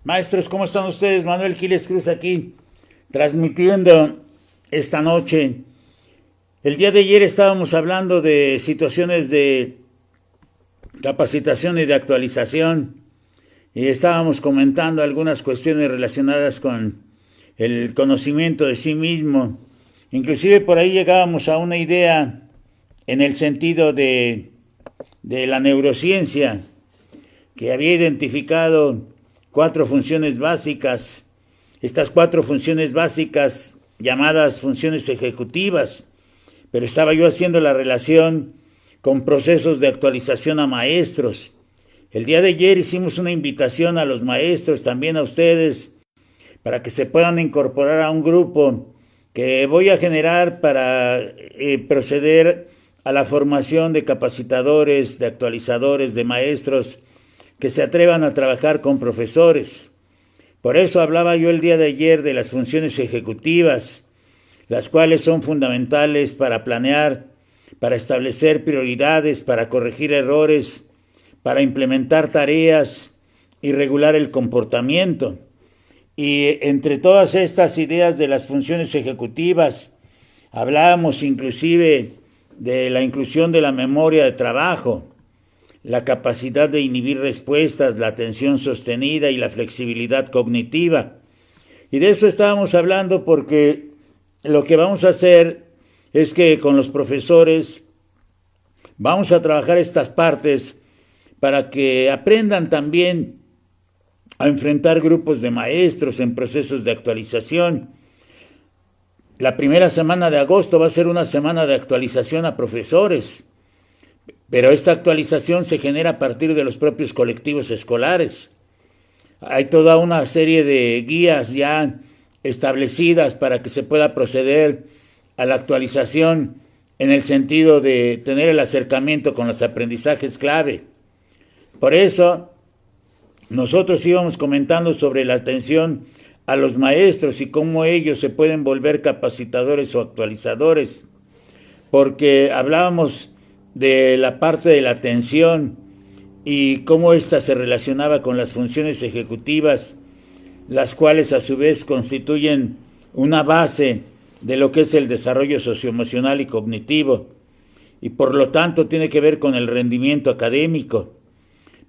Maestros, ¿cómo están ustedes? Manuel Quiles Cruz aquí, transmitiendo esta noche. El día de ayer estábamos hablando de situaciones de capacitación y de actualización y estábamos comentando algunas cuestiones relacionadas con el conocimiento de sí mismo. Inclusive por ahí llegábamos a una idea en el sentido de la neurociencia, que había identificado 4 funciones básicas. Estas 4 funciones básicas llamadas funciones ejecutivas, pero estaba yo haciendo la relación con procesos de actualización a maestros. El día de ayer hicimos una invitación a los maestros, también a ustedes, para que se puedan incorporar a un grupo que voy a generar para proceder a la formación de capacitadores, de actualizadores, de maestros que se atrevan a trabajar con profesores. Por eso hablaba yo el día de ayer de las funciones ejecutivas, las cuales son fundamentales para planear, para establecer prioridades, para corregir errores, para implementar tareas y regular el comportamiento. Y entre todas estas ideas de las funciones ejecutivas, hablábamos inclusive de la inclusión de la memoria de trabajo, la capacidad de inhibir respuestas, la atención sostenida y la flexibilidad cognitiva. Y de eso estábamos hablando porque lo que vamos a hacer es que con los profesores vamos a trabajar estas partes para que aprendan también a enfrentar grupos de maestros en procesos de actualización. La primera semana de agosto va a ser una semana de actualización a profesores, pero esta actualización se genera a partir de los propios colectivos escolares. Hay toda una serie de guías ya establecidas para que se pueda proceder a la actualización en el sentido de tener el acercamiento con los aprendizajes clave. Por eso, nosotros íbamos comentando sobre la atención a los maestros y cómo ellos se pueden volver capacitadores o actualizadores, porque hablábamos de la parte de la atención y cómo ésta se relacionaba con las funciones ejecutivas, las cuales a su vez constituyen una base de lo que es el desarrollo socioemocional y cognitivo, y por lo tanto tiene que ver con el rendimiento académico.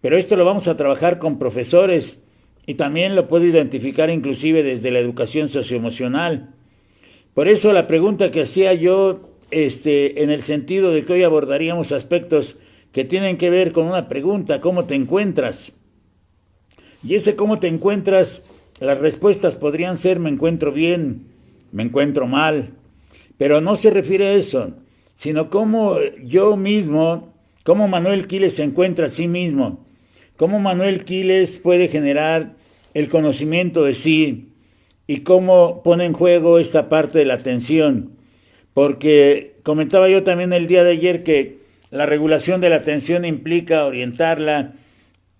Pero esto lo vamos a trabajar con profesores y también lo puedo identificar inclusive desde la educación socioemocional. Por eso la pregunta que hacía yo en el sentido de que hoy abordaríamos aspectos que tienen que ver con una pregunta: ¿cómo te encuentras? Y ese cómo te encuentras, las respuestas podrían ser: me encuentro bien, me encuentro mal, pero no se refiere a eso, sino cómo yo mismo, cómo Manuel Quiles se encuentra a sí mismo, cómo Manuel Quiles puede generar el conocimiento de sí y cómo pone en juego esta parte de la atención. Porque comentaba yo también el día de ayer que la regulación de la atención implica orientarla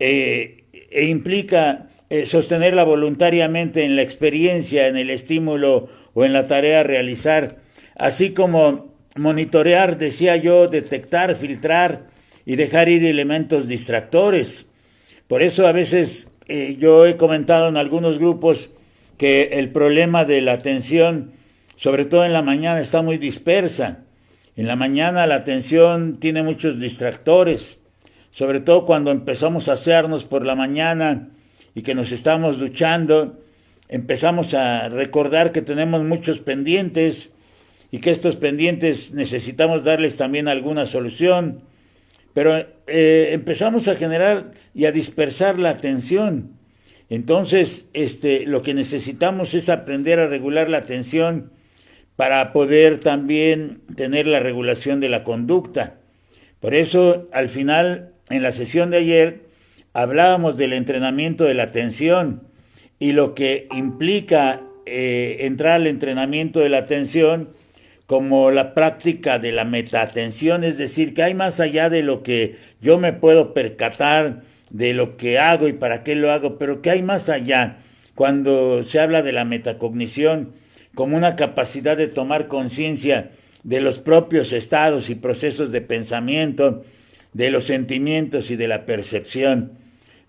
e implica sostenerla voluntariamente en la experiencia, en el estímulo o en la tarea a realizar, así como monitorear, decía yo, detectar, filtrar y dejar ir elementos distractores. Por eso a veces yo he comentado en algunos grupos que el problema de la atención, sobre todo en la mañana, está muy dispersa. En la mañana la atención tiene muchos distractores, sobre todo cuando empezamos a asearnos por la mañana y que nos estamos duchando, empezamos a recordar que tenemos muchos pendientes y que estos pendientes necesitamos darles también alguna solución, pero empezamos a generar y a dispersar la atención. Entonces, lo que necesitamos es aprender a regular la atención para poder también tener la regulación de la conducta. Por eso, al final, en la sesión de ayer, hablábamos del entrenamiento de la atención y lo que implica entrar al entrenamiento de la atención como la práctica de la metaatención, es decir, que hay más allá de lo que yo me puedo percatar de lo que hago y para qué lo hago, pero que hay más allá cuando se habla de la metacognición como una capacidad de tomar conciencia de los propios estados y procesos de pensamiento, de los sentimientos y de la percepción.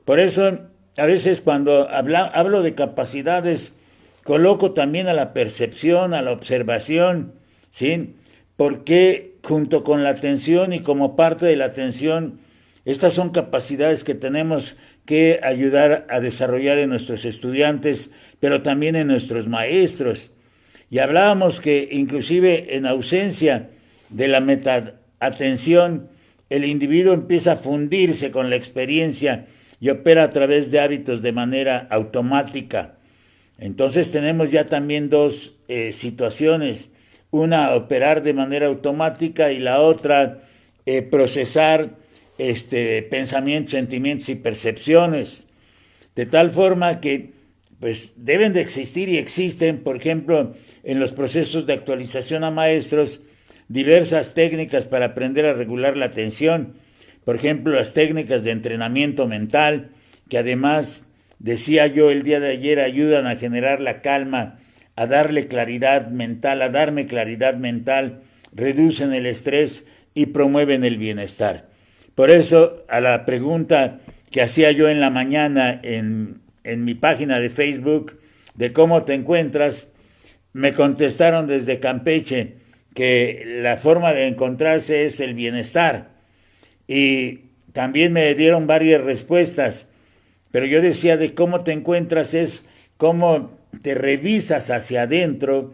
Por eso a veces cuando hablo de capacidades, coloco también a la percepción, a la observación, ¿sí? Porque junto con la atención y como parte de la atención, estas son capacidades que tenemos que ayudar a desarrollar en nuestros estudiantes, pero también en nuestros maestros. Y hablábamos que inclusive en ausencia de la metaatención, el individuo empieza a fundirse con la experiencia y opera a través de hábitos de manera automática. Entonces tenemos ya también dos situaciones, una operar de manera automática y la otra procesar pensamientos, sentimientos y percepciones, de tal forma que pues deben de existir y existen, por ejemplo, en los procesos de actualización a maestros, diversas técnicas para aprender a regular la atención, por ejemplo, las técnicas de entrenamiento mental, que además, decía yo el día de ayer, ayudan a generar la calma, a darle claridad mental, a darme claridad mental, reducen el estrés y promueven el bienestar. Por eso, a la pregunta que hacía yo en la mañana en mi página de Facebook, de cómo te encuentras, me contestaron desde Campeche que la forma de encontrarse es el bienestar. Y también me dieron varias respuestas, pero yo decía de cómo te encuentras es cómo te revisas hacia adentro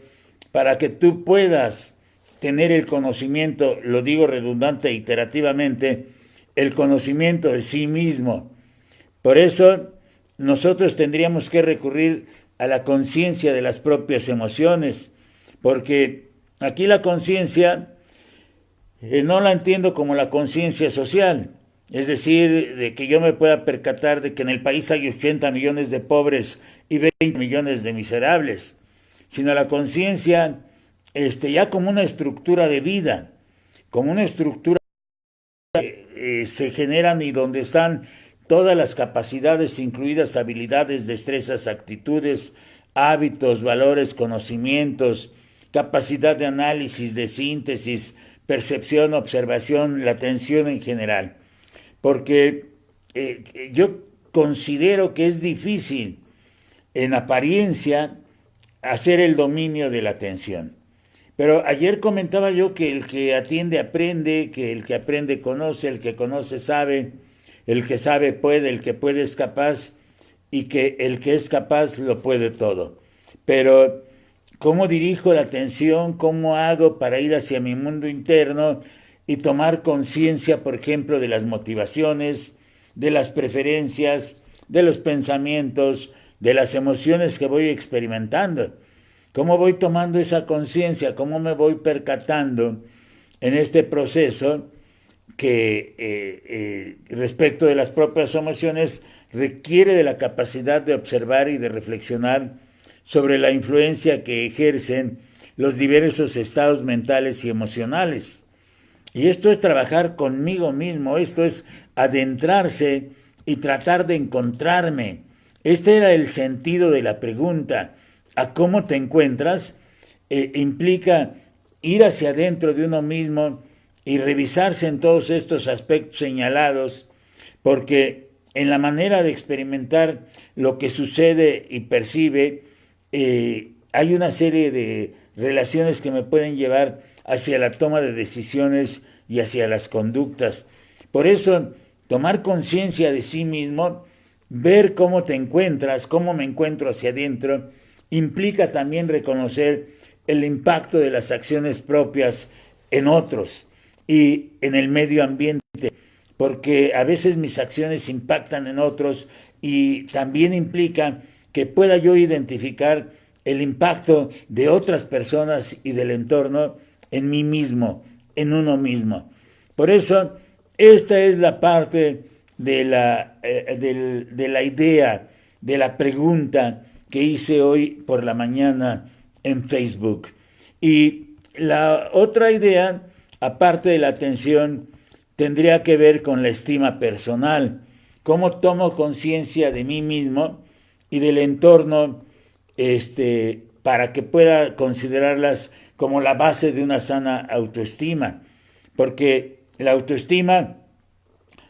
para que tú puedas tener el conocimiento, lo digo redundante e iterativamente, el conocimiento de sí mismo. Por eso nosotros tendríamos que recurrir a la conciencia de las propias emociones, porque aquí la conciencia no la entiendo como la conciencia social, es decir, de que yo me pueda percatar de que en el país hay 80 millones de pobres y 20 millones de miserables, sino la conciencia ya como una estructura de vida, como una estructura que se generan y donde están todas las capacidades, incluidas habilidades, destrezas, actitudes, hábitos, valores, conocimientos, capacidad de análisis, de síntesis, percepción, observación, la atención en general. Porque yo considero que es difícil, en apariencia, hacer el dominio de la atención. Pero ayer comentaba yo que el que atiende aprende, que el que aprende conoce, el que conoce sabe, el que sabe puede, el que puede es capaz y que el que es capaz lo puede todo. Pero ¿cómo dirijo la atención? ¿Cómo hago para ir hacia mi mundo interno y tomar conciencia, por ejemplo, de las motivaciones, de las preferencias, de los pensamientos, de las emociones que voy experimentando? ¿Cómo voy tomando esa conciencia? ¿Cómo me voy percatando en este proceso que respecto de las propias emociones requiere de la capacidad de observar y de reflexionar sobre la influencia que ejercen los diversos estados mentales y emocionales? Y esto es trabajar conmigo mismo, esto es adentrarse y tratar de encontrarme. Este era el sentido de la pregunta. ¿A cómo te encuentras? Implica ir hacia adentro de uno mismo y revisarse en todos estos aspectos señalados, porque en la manera de experimentar lo que sucede y percibe, hay una serie de relaciones que me pueden llevar hacia la toma de decisiones y hacia las conductas. Por eso, tomar conciencia de sí mismo, ver cómo te encuentras, cómo me encuentro hacia adentro, implica también reconocer el impacto de las acciones propias en otros y en el medio ambiente, porque a veces mis acciones impactan en otros y también implica que pueda yo identificar el impacto de otras personas y del entorno en mí mismo, en uno mismo. Por eso, esta es la parte de la idea, de la pregunta que hice hoy por la mañana en Facebook. Y la otra idea, aparte de la atención, tendría que ver con la estima personal. Cómo tomo conciencia de mí mismo y del entorno para que pueda considerarlas como la base de una sana autoestima. Porque la autoestima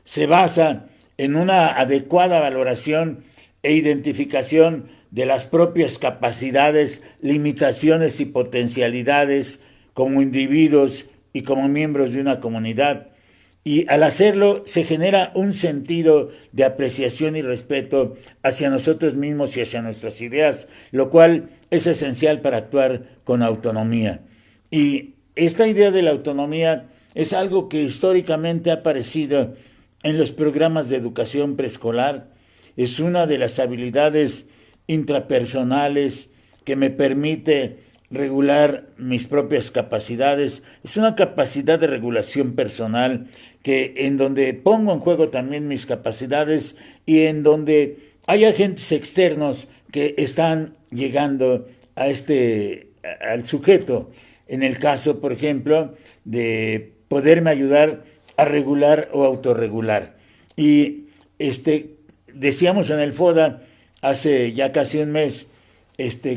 se basa en una adecuada valoración e identificación de las propias capacidades, limitaciones y potencialidades como individuos y como miembros de una comunidad. Y al hacerlo se genera un sentido de apreciación y respeto hacia nosotros mismos y hacia nuestras ideas, lo cual es esencial para actuar con autonomía. Y esta idea de la autonomía es algo que históricamente ha aparecido en los programas de educación preescolar. Es una de las habilidades intrapersonales que me permite regular mis propias capacidades. Es una capacidad de regulación personal que en donde pongo en juego también mis capacidades y en donde hay agentes externos que están llegando al sujeto. En el caso, por ejemplo, de poderme ayudar a regular o autorregular. Y decíamos en el FODA hace ya casi un mes,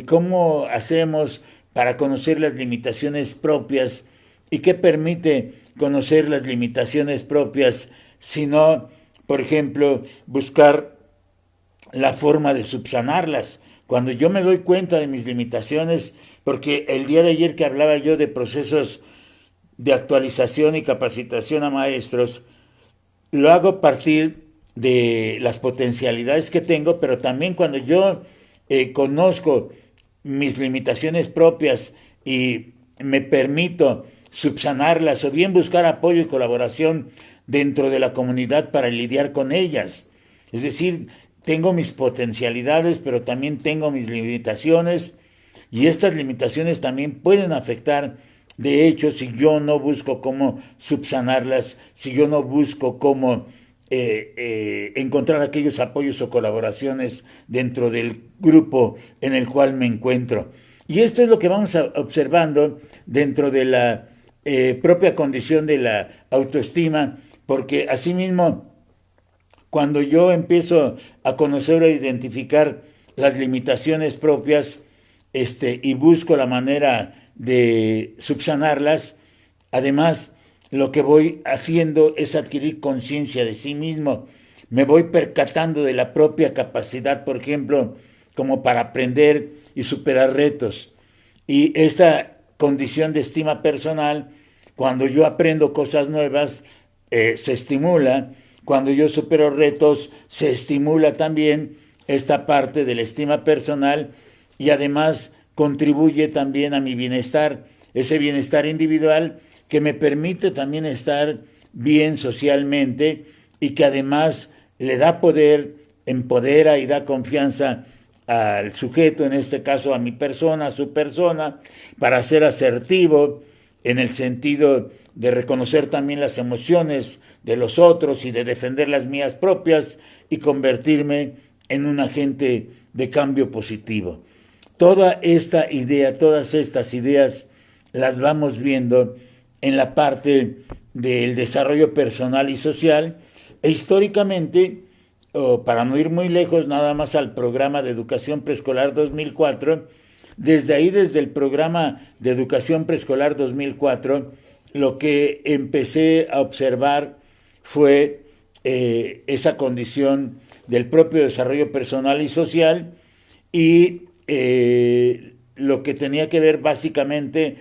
cómo hacemos para conocer las limitaciones propias y qué permite conocer las limitaciones propias, sino, por ejemplo, buscar la forma de subsanarlas. Cuando yo me doy cuenta de mis limitaciones, porque el día de ayer que hablaba yo de procesos de actualización y capacitación a maestros, lo hago a partir de las potencialidades que tengo, pero también cuando yo conozco mis limitaciones propias y me permito subsanarlas o bien buscar apoyo y colaboración dentro de la comunidad para lidiar con ellas. Es decir, tengo mis potencialidades, pero también tengo mis limitaciones y estas limitaciones también pueden afectar, de hecho, si yo no busco cómo subsanarlas, si yo no busco cómo encontrar aquellos apoyos o colaboraciones dentro del grupo en el cual me encuentro. Y esto es lo que vamos observando dentro de la propia condición de la autoestima, porque asimismo, cuando yo empiezo a conocer o a identificar las limitaciones propias y busco la manera de subsanarlas, además lo que voy haciendo es adquirir conciencia de sí mismo. Me voy percatando de la propia capacidad, por ejemplo, como para aprender y superar retos. Y esta condición de estima personal, cuando yo aprendo cosas nuevas, se estimula. Cuando yo supero retos, se estimula también esta parte de la estima personal y además contribuye también a mi bienestar, ese bienestar individual que me permite también estar bien socialmente y que además le da poder, empodera y da confianza al sujeto, en este caso a mi persona, a su persona, para ser asertivo en el sentido de reconocer también las emociones de los otros y de defender las mías propias y convertirme en un agente de cambio positivo. Toda esta idea, todas estas ideas las vamos viendo en la parte del desarrollo personal y social e históricamente, para no ir muy lejos, nada más al programa de educación preescolar 2004, desde ahí, desde el programa de educación preescolar 2004, lo que empecé a observar fue esa condición del propio desarrollo personal y social y lo que tenía que ver básicamente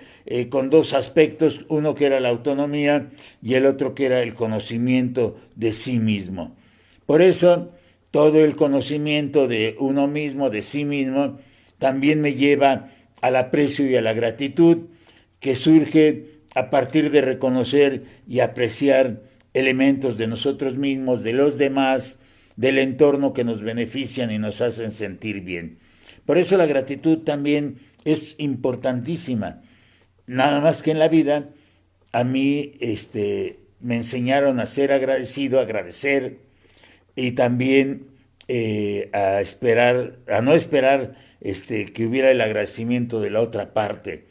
con dos aspectos, uno que era la autonomía y el otro que era el conocimiento de sí mismo. Por eso, todo el conocimiento de uno mismo, de sí mismo, también me lleva al aprecio y a la gratitud que surge a partir de reconocer y apreciar elementos de nosotros mismos, de los demás, del entorno que nos benefician y nos hacen sentir bien. Por eso la gratitud también es importantísima. Nada más que en la vida, a mí me enseñaron a ser agradecido, a agradecer y también a no esperar que hubiera el agradecimiento de la otra parte.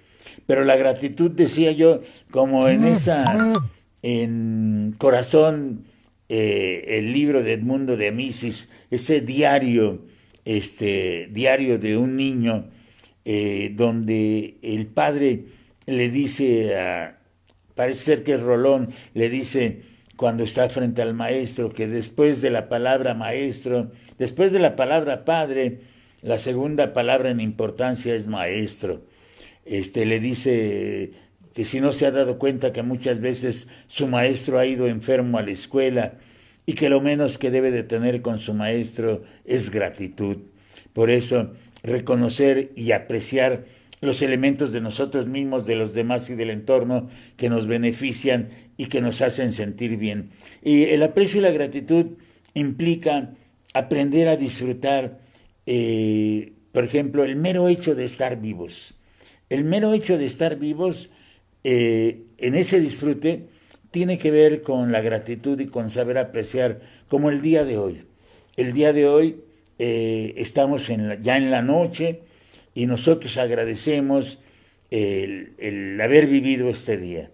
Pero la gratitud, decía yo, como en Corazón, el libro de Edmundo de Amicis, ese diario de un niño, donde el padre le dice parece ser que es Rolón, le dice cuando está frente al maestro que después de la palabra maestro Después de la palabra padre, la segunda palabra en importancia es maestro. Le dice que si no se ha dado cuenta que muchas veces su maestro ha ido enfermo a la escuela y que lo menos que debe de tener con su maestro es gratitud. Por eso, reconocer y apreciar los elementos de nosotros mismos, de los demás y del entorno que nos benefician y que nos hacen sentir bien. Y el aprecio y la gratitud implica aprender a disfrutar, por ejemplo, el mero hecho de estar vivos. El mero hecho de estar vivos, en ese disfrute, tiene que ver con la gratitud y con saber apreciar, como el día de hoy. El día de hoy estamos ya en la noche y nosotros agradecemos el haber vivido este día.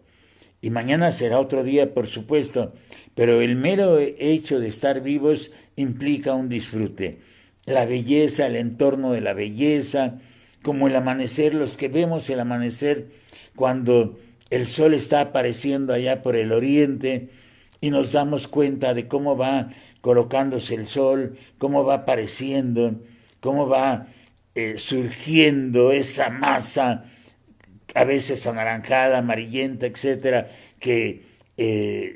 Y mañana será otro día, por supuesto, pero el mero hecho de estar vivos implica un disfrute. La belleza, el entorno de la belleza, como el amanecer, los que vemos el amanecer cuando el sol está apareciendo allá por el oriente y nos damos cuenta de cómo va colocándose el sol, cómo va apareciendo, cómo va surgiendo esa masa, a veces anaranjada, amarillenta, etcétera, que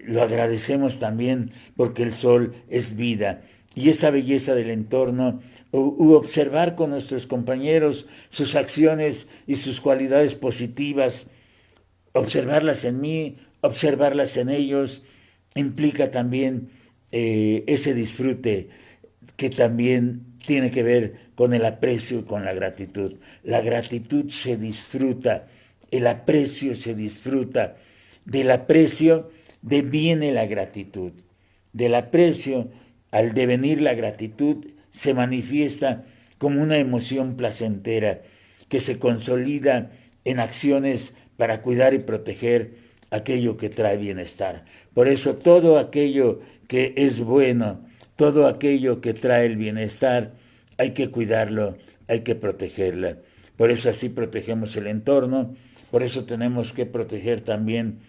lo agradecemos también porque el sol es vida. Y esa belleza del entorno, u observar con nuestros compañeros sus acciones y sus cualidades positivas, observarlas en mí, observarlas en ellos, implica también ese disfrute que también tiene que ver con el aprecio y con la gratitud. La gratitud se disfruta, el aprecio se disfruta. Del aprecio deviene la gratitud. Del aprecio, al devenir la gratitud, se manifiesta como una emoción placentera que se consolida en acciones para cuidar y proteger aquello que trae bienestar. Por eso todo aquello que es bueno, todo aquello que trae el bienestar, hay que cuidarlo, hay que protegerla. Por eso así protegemos el entorno, por eso tenemos que proteger también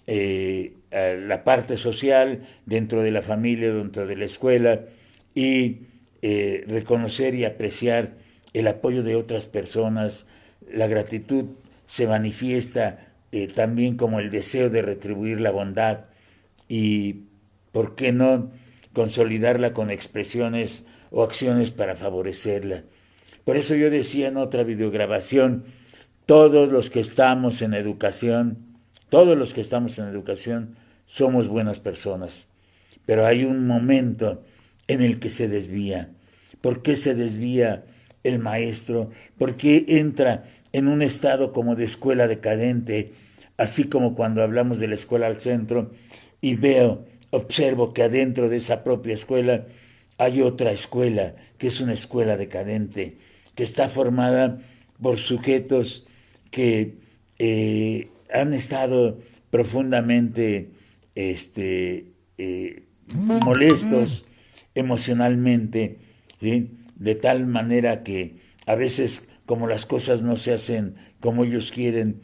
la parte social dentro de la familia, dentro de la escuela, y reconocer y apreciar el apoyo de otras personas. La gratitud se manifiesta también como el deseo de retribuir la bondad y, ¿por qué no?, consolidarla con expresiones o acciones para favorecerla. Por eso yo decía en otra videograbación, todos los que estamos en educación, somos buenas personas, pero hay un momento en el que se desvía. ¿Por qué se desvía el maestro? ¿Por qué entra en un estado como de escuela decadente, así como cuando hablamos de la escuela al centro, y observo que adentro de esa propia escuela hay otra escuela, que es una escuela decadente, que está formada por sujetos que han estado profundamente molestos emocionalmente, ¿sí?, de tal manera que a veces, como las cosas no se hacen como ellos quieren,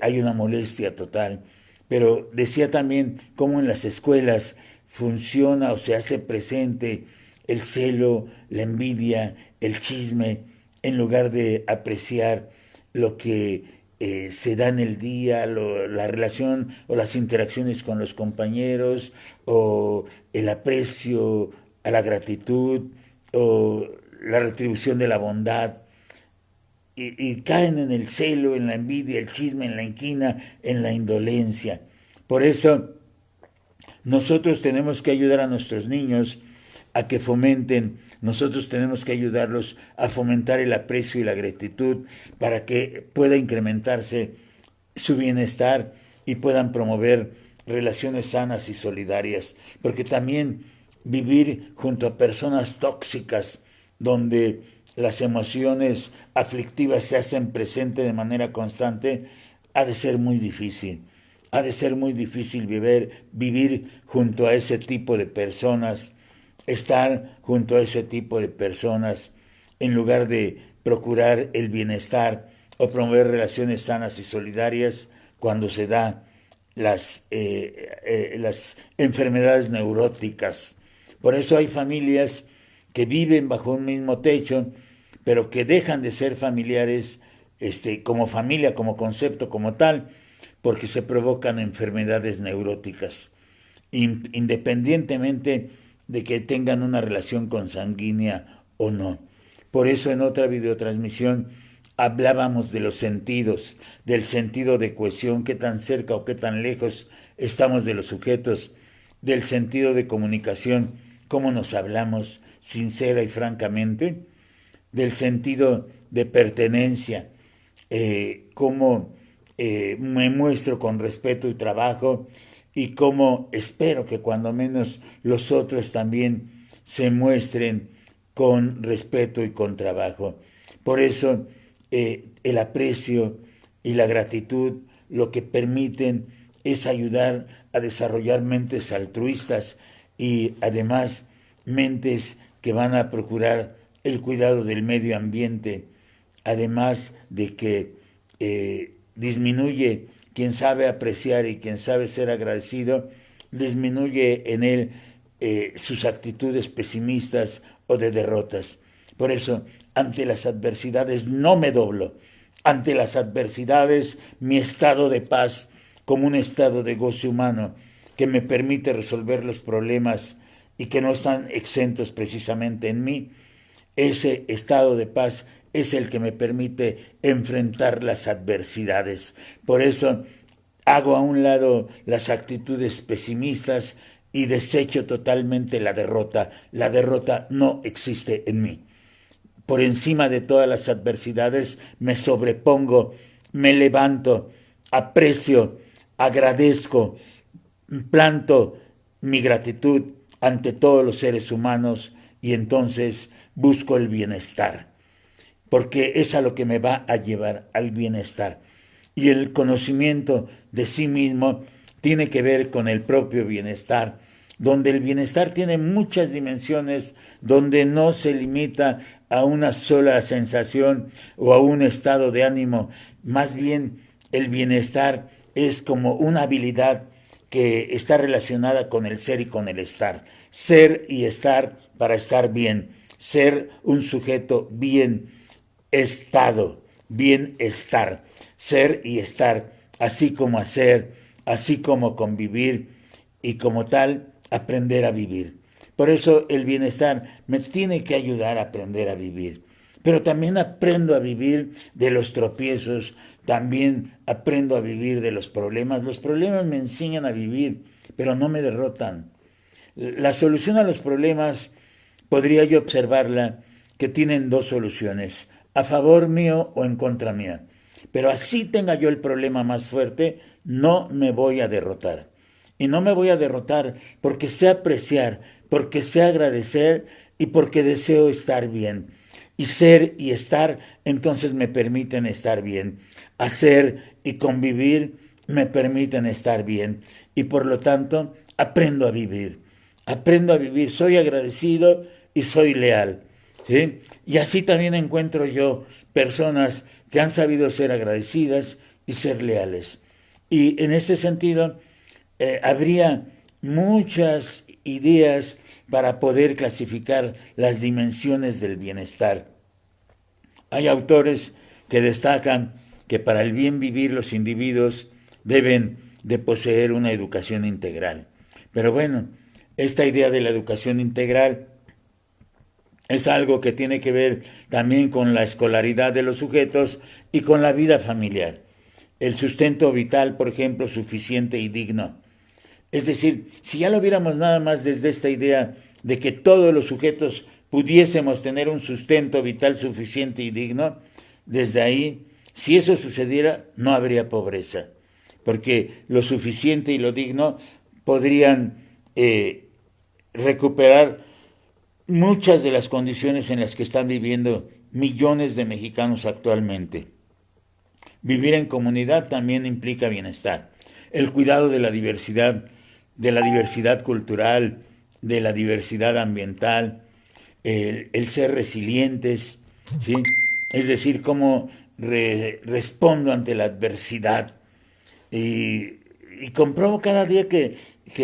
hay una molestia total. Pero decía también cómo en las escuelas funciona o se hace presente el celo, la envidia, el chisme, en lugar de apreciar lo que se da en el día, la relación o las interacciones con los compañeros, o el aprecio a la gratitud, o la retribución de la bondad, y caen en el celo, en la envidia, el chisme, en la inquina, en la indolencia. Por eso nosotros tenemos que ayudar a nuestros niños a que fomenten, nosotros tenemos que ayudarlos a fomentar el aprecio y la gratitud para que pueda incrementarse su bienestar y puedan promover relaciones sanas y solidarias. Porque también vivir junto a personas tóxicas, donde las emociones aflictivas se hacen presentes de manera constante, ha de ser muy difícil. Ha de ser muy difícil vivir junto a ese tipo de personas, estar junto a ese tipo de personas, en lugar de procurar el bienestar o promover relaciones sanas y solidarias cuando se da las enfermedades neuróticas. Por eso hay familias que viven bajo un mismo techo, pero que dejan de ser familiares como familia, como concepto, como tal, porque se provocan enfermedades neuróticas, independientemente de que tengan una relación consanguínea o no. Por eso en otra videotransmisión hablábamos de los sentidos, del sentido de cohesión, qué tan cerca o qué tan lejos estamos de los sujetos, del sentido de comunicación, cómo nos hablamos sincera y francamente, del sentido de pertenencia, cómo me muestro con respeto y trabajo, y cómo espero que cuando menos los otros también se muestren con respeto y con trabajo. Por eso el aprecio y la gratitud lo que permiten es ayudar a desarrollar mentes altruistas y además mentes que van a procurar el cuidado del medio ambiente, además de que disminuye quien sabe apreciar y quien sabe ser agradecido, disminuye en él sus actitudes pesimistas o de derrotas. Por eso, ante las adversidades no me doblo. Ante las adversidades, mi estado de paz, como un estado de goce humano, que me permite resolver los problemas y que no están exentos precisamente en mí, ese estado de paz es el que me permite enfrentar las adversidades. Por eso hago a un lado las actitudes pesimistas y desecho totalmente la derrota. La derrota no existe en mí. Por encima de todas las adversidades me sobrepongo, me levanto, aprecio, agradezco, planto mi gratitud ante todos los seres humanos y entonces busco el bienestar, porque es a lo que me va a llevar al bienestar. Y el conocimiento de sí mismo tiene que ver con el propio bienestar, donde el bienestar tiene muchas dimensiones, donde no se limita a una sola sensación o a un estado de ánimo. Más bien, el bienestar es como una habilidad que está relacionada con el ser y con el estar. Ser y estar para estar bien. Ser un sujeto bien estado, bienestar. Ser y estar, así como hacer, así como convivir y como tal aprender a vivir. Por eso el bienestar me tiene que ayudar a aprender a vivir. Pero también aprendo a vivir de los tropiezos, también aprendo a vivir de los problemas. Los problemas me enseñan a vivir, pero no me derrotan. La solución a los problemas podría yo observarla que tienen dos soluciones, a favor mío o en contra mía. Pero así tenga yo el problema más fuerte, no me voy a derrotar. Y no me voy a derrotar porque sé apreciar, porque sé agradecer y porque deseo estar bien. Y ser y estar entonces me permiten estar bien. Hacer y convivir me permiten estar bien. Y por lo tanto aprendo a vivir. Aprendo a vivir, soy agradecido y soy leal. ¿Sí? Y así también encuentro yo personas que han sabido ser agradecidas y ser leales. Y en este sentido, habría muchas ideas para poder clasificar las dimensiones del bienestar. Hay autores que destacan que para el bien vivir los individuos deben de poseer una educación integral. Pero bueno, esta idea de la educación integral es algo que tiene que ver también con la escolaridad de los sujetos y con la vida familiar. El sustento vital, por ejemplo, suficiente y digno. Es decir, si ya lo viéramos nada más desde esta idea de que todos los sujetos pudiésemos tener un sustento vital suficiente y digno, desde ahí, si eso sucediera, no habría pobreza, porque lo suficiente y lo digno podrían recuperar muchas de las condiciones en las que están viviendo millones de mexicanos actualmente. Vivir en comunidad también implica bienestar. El cuidado de la diversidad cultural, de la diversidad ambiental, el ser resilientes, ¿sí? Es decir, cómo respondo ante la adversidad. Y compruebo cada día que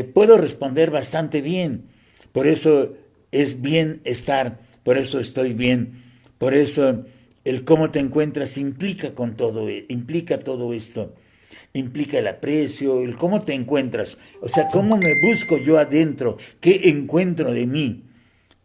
puedo responder bastante bien. Por eso es bienestar, por eso estoy bien, por eso el cómo te encuentras implica implica todo esto, implica el aprecio, el cómo te encuentras, o sea, cómo me busco yo adentro, qué encuentro de mí,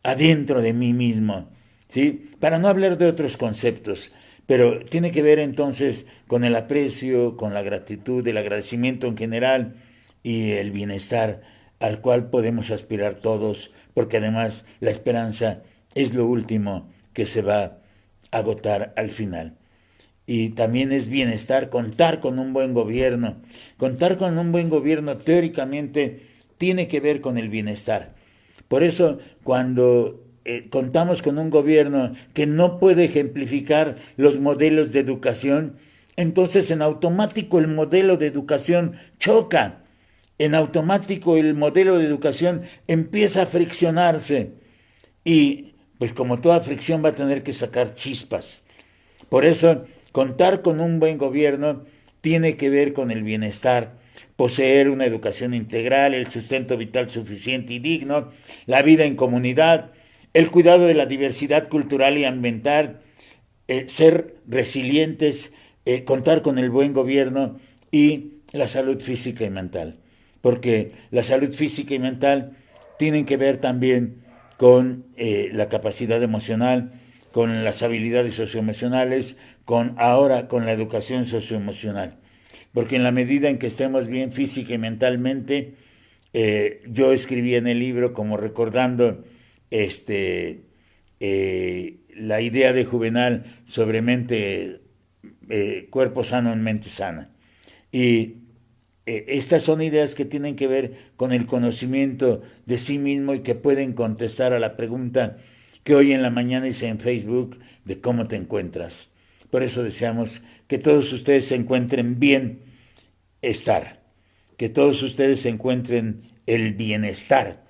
adentro de mí mismo, ¿sí? Para no hablar de otros conceptos, pero tiene que ver entonces con el aprecio, con la gratitud, el agradecimiento en general y el bienestar al cual podemos aspirar todos, porque además la esperanza es lo último que se va a agotar al final. Y también es bienestar contar con un buen gobierno. Contar con un buen gobierno teóricamente tiene que ver con el bienestar. Por eso cuando contamos con un gobierno que no puede ejemplificar los modelos de educación, entonces en automático el modelo de educación choca. En automático el modelo de educación empieza a friccionarse y pues como toda fricción va a tener que sacar chispas. Por eso contar con un buen gobierno tiene que ver con el bienestar, poseer una educación integral, el sustento vital suficiente y digno, la vida en comunidad, el cuidado de la diversidad cultural y ambiental, ser resilientes, contar con el buen gobierno y la salud física y mental. Porque la salud física y mental tienen que ver también con la capacidad emocional, con las habilidades socioemocionales, ahora con la educación socioemocional. Porque en la medida en que estemos bien física y mentalmente, yo escribí en el libro como recordando la idea de Juvenal sobre cuerpo sano en mente sana. Y estas son ideas que tienen que ver con el conocimiento de sí mismo y que pueden contestar a la pregunta que hoy en la mañana hice en Facebook de cómo te encuentras. Por eso deseamos que todos ustedes se encuentren bienestar, que todos ustedes encuentren el bienestar,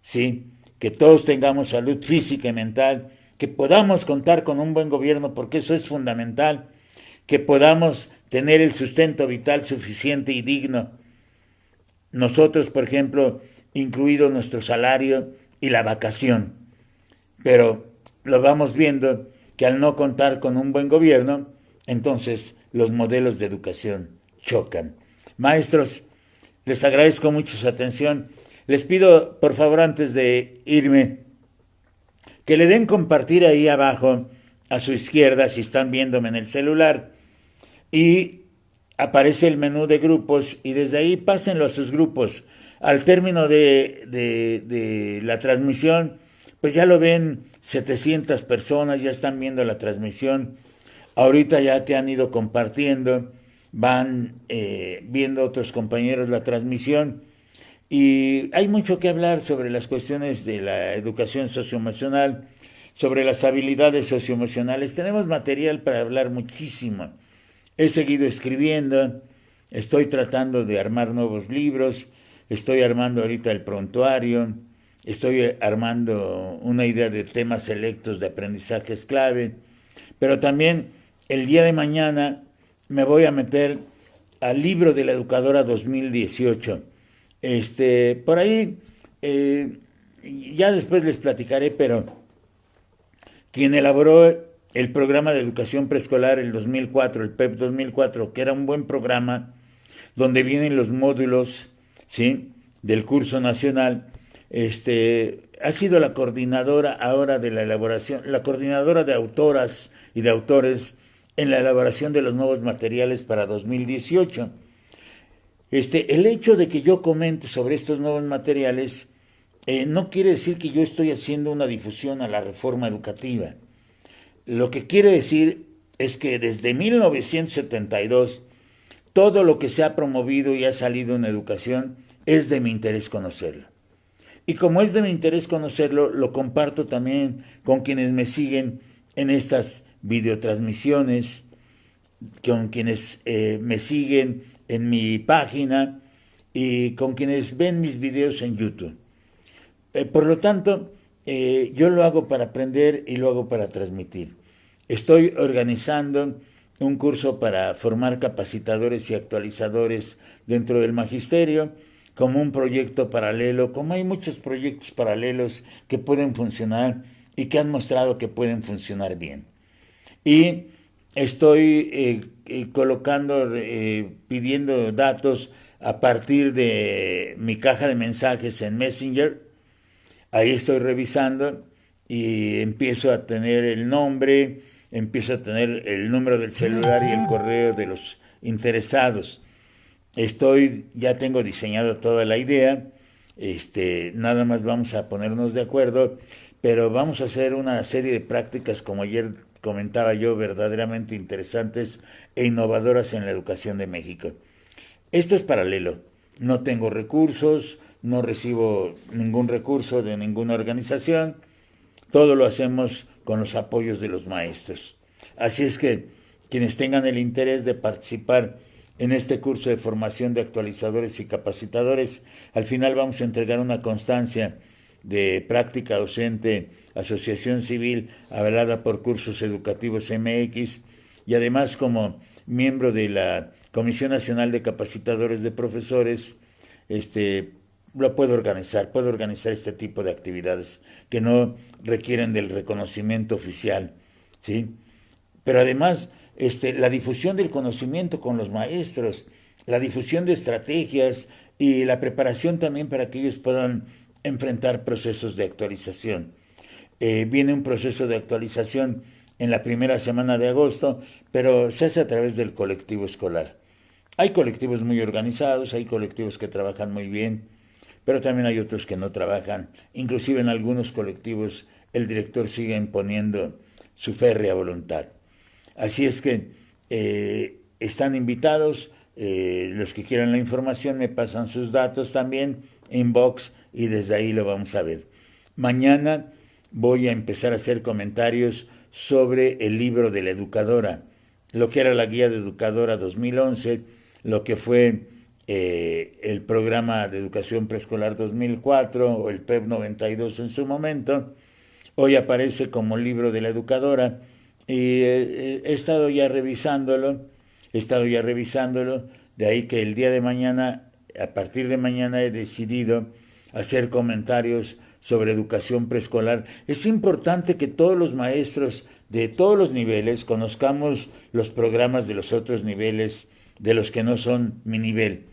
¿sí? Que todos tengamos salud física y mental, que podamos contar con un buen gobierno, porque eso es fundamental, que podamos tener el sustento vital suficiente y digno. Nosotros, por ejemplo, incluido nuestro salario y la vacación. Pero lo vamos viendo que al no contar con un buen gobierno, entonces los modelos de educación chocan. Maestros, les agradezco mucho su atención. Les pido, por favor, antes de irme, que le den compartir ahí abajo, a su izquierda, si están viéndome en el celular, y aparece el menú de grupos, y desde ahí pásenlo a sus grupos. Al término de la transmisión, pues ya lo ven 700 personas, ya están viendo la transmisión. Ahorita ya que han ido compartiendo, van viendo otros compañeros la transmisión. Y hay mucho que hablar sobre las cuestiones de la educación socioemocional, sobre las habilidades socioemocionales. Tenemos material para hablar muchísimo. He seguido escribiendo, estoy tratando de armar nuevos libros, estoy armando ahorita el prontuario, estoy armando una idea de temas selectos de aprendizajes clave, pero también el día de mañana me voy a meter al libro de la educadora 2018. Por ahí, ya después les platicaré, pero quien elaboró el programa de educación preescolar el 2004, el PEP 2004, que era un buen programa, donde vienen los módulos, ¿sí?, del curso nacional, ha sido la coordinadora ahora de la elaboración, la coordinadora de autoras y de autores en la elaboración de los nuevos materiales para 2018. El hecho de que yo comente sobre estos nuevos materiales no quiere decir que yo estoy haciendo una difusión a la reforma educativa. Lo que quiere decir es que desde 1972 todo lo que se ha promovido y ha salido en educación es de mi interés conocerlo. Y como es de mi interés conocerlo, lo comparto también con quienes me siguen en estas videotransmisiones, con quienes me siguen en mi página y con quienes ven mis videos en YouTube. Por lo tanto, yo lo hago para aprender y lo hago para transmitir. Estoy organizando un curso para formar capacitadores y actualizadores dentro del magisterio. como un proyecto paralelo, como hay muchos proyectos paralelos que pueden funcionar y que han mostrado que pueden funcionar bien. Y estoy colocando, pidiendo datos a partir de mi caja de mensajes en Messenger. Ahí estoy revisando y empiezo a tener el nombre, empiezo a tener el número del celular y el correo de los interesados. Ya tengo diseñado toda la idea, nada más vamos a ponernos de acuerdo, pero vamos a hacer una serie de prácticas, como ayer comentaba yo, verdaderamente interesantes e innovadoras en la educación de México. Esto es paralelo, no tengo recursos, no recibo ningún recurso de ninguna organización, todo lo hacemos con los apoyos de los maestros. Así es que quienes tengan el interés de participar en este curso de formación de actualizadores y capacitadores, al final vamos a entregar una constancia de práctica docente, asociación civil avalada por Cursos Educativos MX, y además como miembro de la Comisión Nacional de Capacitadores de Profesores, puedo organizar este tipo de actividades que no requieren del reconocimiento oficial, ¿sí? Pero además, la difusión del conocimiento con los maestros, la difusión de estrategias y la preparación también para que ellos puedan enfrentar procesos de actualización. Viene un proceso de actualización en la primera semana de agosto, pero se hace a través del colectivo escolar. Hay colectivos muy organizados, hay colectivos que trabajan muy bien, pero también hay otros que no trabajan. Inclusive en algunos colectivos el director sigue imponiendo su férrea voluntad. Así es que están invitados, los que quieran la información me pasan sus datos también, inbox, y desde ahí lo vamos a ver. Mañana voy a empezar a hacer comentarios sobre el libro de la educadora, lo que era la guía de educadora 2011, lo que fue el programa de educación preescolar 2004 o el PEP 92 en su momento. Hoy aparece como libro de la educadora y he estado ya revisándolo, de ahí que el día de mañana, a partir de mañana he decidido hacer comentarios sobre educación preescolar. Es importante que todos los maestros de todos los niveles conozcamos los programas de los otros niveles, de los que no son mi nivel.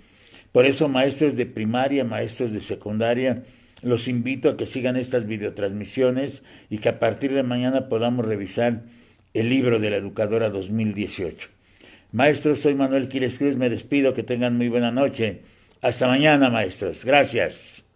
Por eso, maestros de primaria, maestros de secundaria, los invito a que sigan estas videotransmisiones y que a partir de mañana podamos revisar el libro de la educadora 2018. Maestros, soy Manuel Quiles Cruz, me despido, que tengan muy buena noche. Hasta mañana, maestros. Gracias.